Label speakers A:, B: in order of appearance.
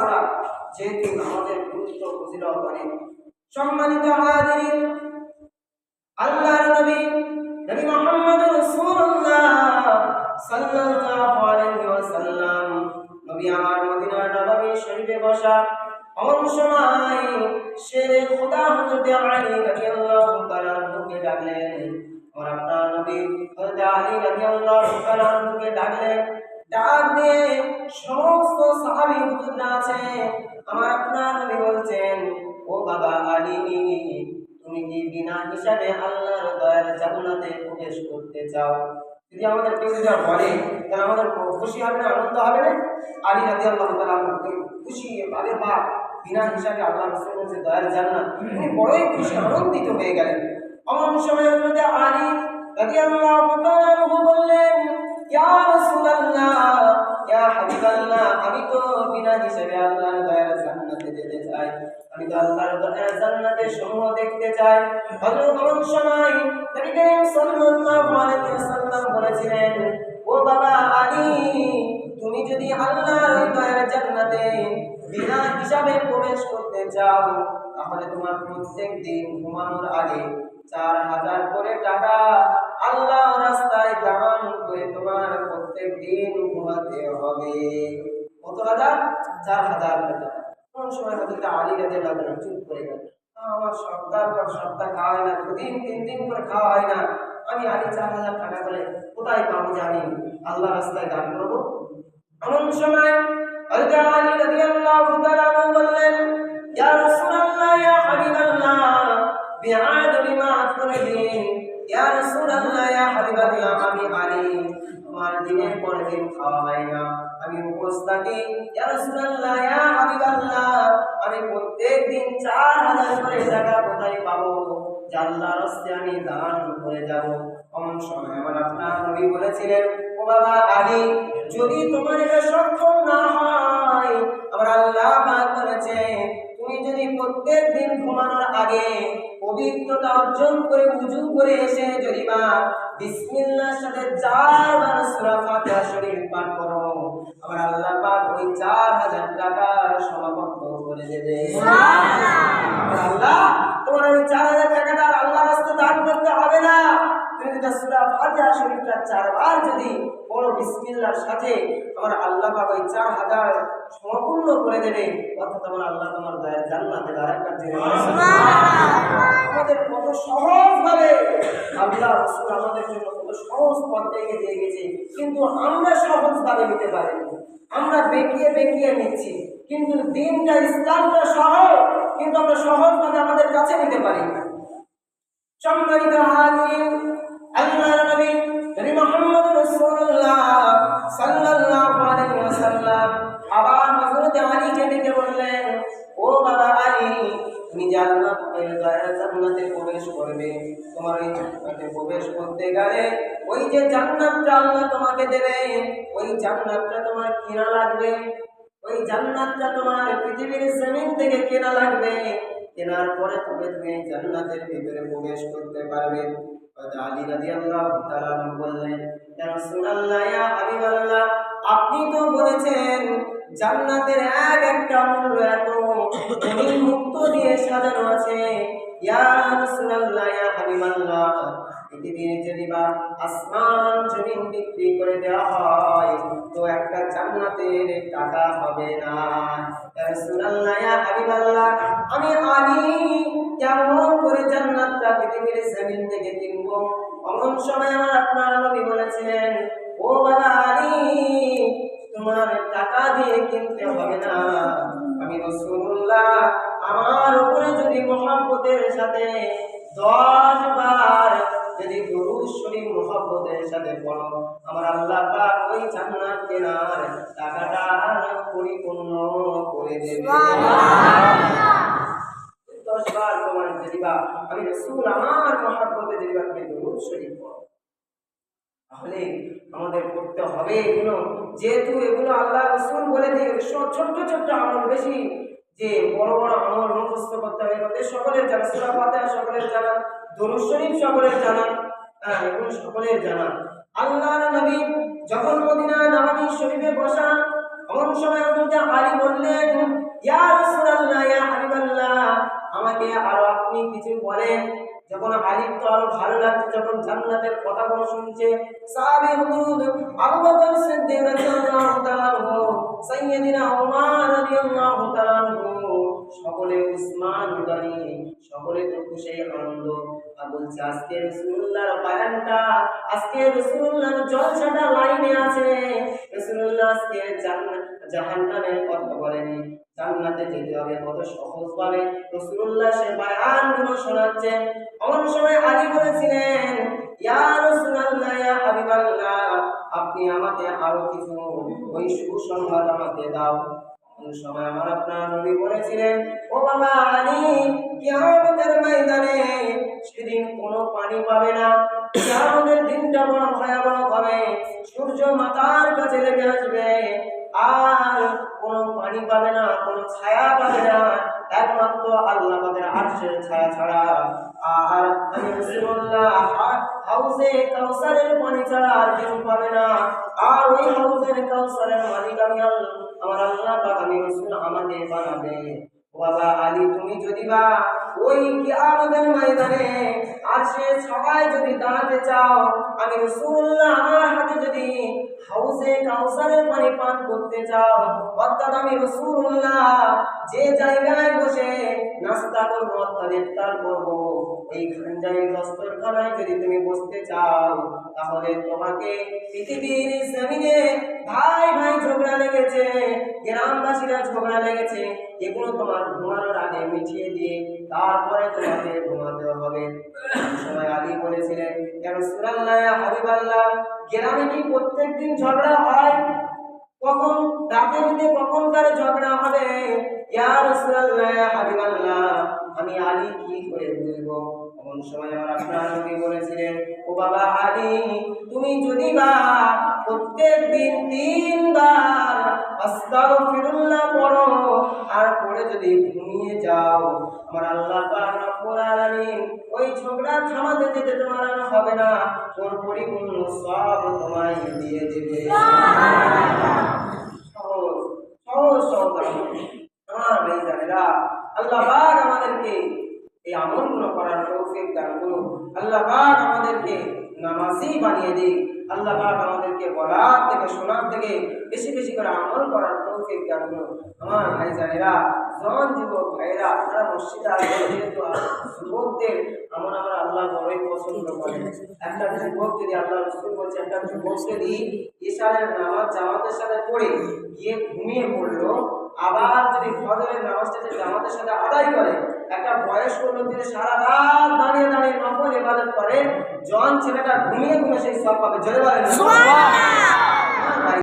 A: করা যেহেতু আমাদের গুরুত্ব ফজিলত অনেক। সম্মানিত হাজিরিন, আল্লাহর নবী নবী মুহাম্মদ রাসূলুল্লাহ সাল্লাল্লাহু আলাইহি ওয়াসাল্লাম নবী আমার মদিনার নববী শরীফে বসা এমন সময় শেরে খোদা হযরত আলী রাদিয়াল্লাহু তাআলা কে ডাকলেন। আর আপনার নবী হযরত আলী রাদিয়াল্লাহু তাআলা কে ডাকলেন। ডাক দিয়ে সমস্ত সাহাবী হুজুররা আছে, আমার আপনার নবী বলছেন, ও বাবা আলী, তুমি কি বিনা হিসাবে আল্লাহর দয়ার জান্নাতে প্রবেশ করতে চাও? যদি আমাদের কেউ যদি বলে তাহলে আমাদের খুশি হবে না, আনন্দ হবে না? আলী রাদিয়াল্লাহু তাআলা খুশি, আরে বাহ, বিনা হিসাবে আল্লাহ রাসূল বলছে দয়ার জান্নাত, তিনি বড়ই খুশি আনন্দিত হয়ে গেলেন। এমন সময় হযরত আলী রাদিয়াল্লাহু তাআলা বললেন, ইয়া রাসূলুল্লাহ, ইয়া হাবিবাল্লাহ, আমি তো বিনা হিসাবে আল্লাহর দয়ার জান্নাতে যেতে চাই, আমি তো আল্লাহর দয়ার জান্নাতের সমূহ দেখতে চাই। হযরত এমন সময় নবী করিম সাল্লাল্লাহু আলাইহি ওয়াসাল্লাম বলেছিলেন, ও বাবা আলী, তুমি যদি আল্লাহর দয়ার জান্নাতে বিনা হিসাবে প্রবেশ করতে চাও, তাহলে তোমার প্রত্যেক দিন ঘুমানোর আগে 4000 করে টাকা আল্লাহর রাস্তায় দান করে তোমার প্রত্যেক দিন ঘুমাতে হবে। কত হাজার? 4000 টাকা। কোন সময় হযরত আলী রাদিয়াল্লাহু তাআলা চুপ করে গেলেন। আমার সপ্তাহ পর সপ্তাহ খাওয়া হয় না, 2 দিন 3 দিন করে খাওয়া হয় না, আমি আলী 4000 টাকা করে কোথায় পাবো জানি আল্লাহর রাস্তায় দান করব? এমন সময় হযরত আলী রাদিয়াল্লাহু তাআলা বললেন, ইয়া রাসূলুল্লাহ, ইয়া হাবিবাল্লাহ, বিআদ বিমা করে দিন। ইয়া রাসূলুল্লাহ, ইয়া হাবিবাল্লাহ, আমি আলী, আমার দিনের পর দিন খাওয়া হয় না, আমি উপোস থাকি। ইয়া রাসূলুল্লাহ, ইয়া হাবিবাল্লাহ, আমি প্রত্যেক দিন 4000 করে টাকা কোথায় পাবো যে আল্লাহর রাস্তায় আমি দান করে যাব? এমন সময় আমার আপনার নবী বলেছিলেন, ও বাবা আলী, যদি তোমার এটা সক্ষম না হয়, আমার আল্লাহ পাক বলেছে, তুমি যদি প্রত্যেক দিন ঘুমানোর আগে পবিত্রতা অর্জন করে ওযু করে এসে যদি বা বিসমিল্লাহর সাথে 4 বার সূরা ফাতিহা শরীফ পাঠ করো, আমার আল্লাহ পাক ওই 4000 টাকা সমাপন করে দেবে। সুবহানাল্লাহ। আল্লাহ তোমার ওই 4000 টাকাটা আল্লাহর রাস্তায় দান করতে হবে না, তুমি যদি সূরা ফাতিহা শরীফটা 4 বার যদি পড়ো বিসমিল্লাহর সাথে, আমার আল্লাহ পাক ওই 4000 সম্পূর্ণ করে দেবে। অর্থাৎ আমার আল্লাহ তোমার দয়ার জান্নাতে বারাকাত দিবে। সুবহানাল্লাহ। আমাদের কত সহজ ভাবে আল্লাহ রাসূল আমাদের জন্য কত সহজ পথ দিয়ে গেছে, কিন্তু আমরা সহজ ভাবে নিতে পারি না, আমরা বেঁকিয়ে বেঁকিয়ে নিচ্ছি। কিন্তু দিনটা ইসলামটা সহজ, কিন্তু আমরা সহজ ভাবে আমাদের কাছে নিতে পারি না। সম্মানিত হাজির, আল্লাহর নবী নবী মুহাম্মদ রাসূলুল্লাহ সাল্লাল্লাহু আলাইহি ওয়াসাল্লাম আবার হযরত আলীকে ডেকে বললেন, ও বাবা আলী, তুমি জান্নাতে প্রবেশ করবে, তোমার এই জান্নাতে প্রবেশ করতে গেলে ওই যে জান্নাতটা আল্লাহ তোমাকে দেবে, ওই জান্নাতটা তোমার কেনা লাগবে, ওই জান্নাতটা তোমার পৃথিবীর জমিন থেকে কেনা লাগবে, কেনার পরে তবে তুমি জান্নাতের ভিতরে প্রবেশ করতে পারবে। আলী রাদিয়াল্লাহু তাআলা বললেন, ইয়া রাসূলুল্লাহ, ইয়া হাবিবাল্লাহ, আপনি তো বলেছেন জান্নাতের এক একটা মূল্য এত মুক্ত দিয়ে সাজানো আছে। ইয়া রাসূলুল্লাহ, ইয়া হাবিবাল্লাহ, পৃথিবীর যদি বা আসমান জমিন বিক্রি করে দেওয়া হয় তো একটা জান্নাতের টাকা হবে না। ইয়া রাসূলুল্লাহ, ইয়া হাবিবাল্লাহ, আমি আলী কেমন করে জান্নাতটা পৃথিবীর জমিন থেকে কিনবো? এমন সময় আমার আপনার নবী বলেছিলেন, ও বাবা আলী, তোমার টাকা দিয়ে কিনতে হবে না, আমি রাসূলুল্লাহ আমার উপরে যদি মহব্বতের সাথে 10 বার যদি দুরূদ শরীফ মহব্বতের সাথে পড়ো, আমার আল্লাহ পাক ওই জান্নাত কেনার টাকাটা পরিপূর্ণ করে দেবে। সুবহানাল্লাহ। 10 বার তোমার দিবা, আমি রাসূল আমার মহব্বতে দিবা, তুমি দুরূদ শরীফ পড়ো। তাহলে আমাদের করতে হবে এগুলো, যেহেতু এগুলো আল্লাহ রাসূল বলে দিয়ে ছোট ছোট আমল, বেশি যে বড় বড় আমল মুখস্থ করতে হবে আমাদের সকলের জানা, সূরা ফাতিহা সকলের জানা, দুরূদ শরীফ সকলের জানা, এগুলো সকলের জানা। আল্লাহর নবী যখন মদিনা নববী শরীফে বসা, এমন সময় হযরত আলী বললেন, ওমর রাদিয়াল্লাহু তাআলা সকলে উসমান গনি সকলে তো খুশি আনন্দ আর বলছে আজকে রাসূলুল্লাহর বায়ানটা আজকে রাসূলুল্লাহর জলসাটা লাইনে আছে রাসূলুল্লাহ আজকে জাহান্নামের কথা বলেনি জান্নাতে যেতে হবে কত সহজ ভাবে রাসূলুল্লাহ সে বায়ানগুলো শোনাচ্ছেন এমন সময় আলী বলেছিলেন ইয়া রাসূলুল্লাহ ইয়া হাবিবাল্লাহ আপনি আমাকে আরো কিছু ওই সুসংবাদ আমাকে দাও কোন সময় আমার আপনার নবী বলেছিলেন ও বাবা আলী কিয়ামতের ময়দানে সেদিন কোনো পানি পাবে না কিয়ামতের দিনটা বড় ভয়াবহ হবে সূর্য মাথার কাছে লেগে আসবে আর কোনো পানি পাবে না কোনো ছায়া পাবে না একমাত্র আল্লাহ পাকের আরশের ছায়া ছাড়া আর আমি রাসূলুল্লাহ হাউজে কাউসারের পানি ছাড়া আর কিছু পাবে না আর ওই হাউজের কাউসারের মালিক আমি আমার আল্লাহ পাক আমি রাসূল আমাকে বানাবে বাবা আলী তুমি যদি বা ওই কিয়ামতের ময়দানে আরশে সবাই যদি দাঁড়াতে চাও আমি রাসূলুল্লাহ আমার হাতে যদি হাউজে কাউসারের পানি পান করতে চাও অর্থাৎ আমি রাসূলুল্লাহ যে জায়গায় বসে নাস্তা করব অর্থাৎ ইফতার করব এই খানজাই দস্তরখানায় যদি তুমি বসতে চাও তাহলে তোমাকে পৃথিবীর জমিনে ভাই ভাই ঝগড়া লেগেছে গ্রামবাসীরা ঝগড়া লেগেছে এগুলো তোমার ঘুমানোর আগে মিটিয়ে দিয়ে তারপরে তোমাকে ঘুমাতে হবে সময় আলী বলেছিলেন ইয়া রাসূলুল্লাহ ইয়া হাবিবাল্লাহ গ্রামে কি প্রত্যেকদিন ঝগড়া হয় কখন রাতে মিলে কখন তার ঝগড়া হবে ইয়া রাসূলুল্লাহ ইয়া হাবিবাল্লাহ আমি আলী কি করে বুঝবো কোন সময় আমার আপনার নবী বলেছিলেন ও বাবা আলী তুমি যদি বা প্রত্যেকদিন 3 বার আস্তাগফিরুল্লাহ পড়ো আর পড়ে যদি ঘুমিয়ে যাও আমার আল্লাহ পাক রব্বুল আলামিন ওই ঝগড়া থামাতে দিতে তোমার আর হবে না তোর পরিপূর্ণ সব তোমায় দিয়ে দেবে সহজ সহজ সহজ আমার ভাইজানেরা আল্লাহ পাক আমাদেরকে এই আমলগুলো করার তৌফিক দান করুন আল্লাহ পাক আমাদেরকে নামাজি বানিয়ে দিন আল্লাহ পাক আমাদেরকে বলার থেকে শোনার থেকে বেশি বেশি করে আমল করার তৌফিক দান করুন আমার ভাইজানেরা জন যুবক ভাইরা আপনারা মসজিদে আসবেন যেহেতু যুবকদের আমরা আল্লাহ বড়ই পছন্দ করেন একটা যুবক যদি আল্লাহ রাসূল বলছে একটা যুবক যদি ইশারের নামাজ জামাতের সাথে পড়ে গিয়ে ঘুমিয়ে পড়লো আবার যদি ফজরের নামাজটা জামাতের সাথে আদায় করে একটা বয়স্ক লোক যদি সারা রাত দাঁড়িয়ে দাঁড়িয়ে নফল ইবাদত করে জন ছেলেটা ঘুমিয়ে ঘুমিয়ে সেই সব পাবে জোরে বলেন সুবহানাল্লাহ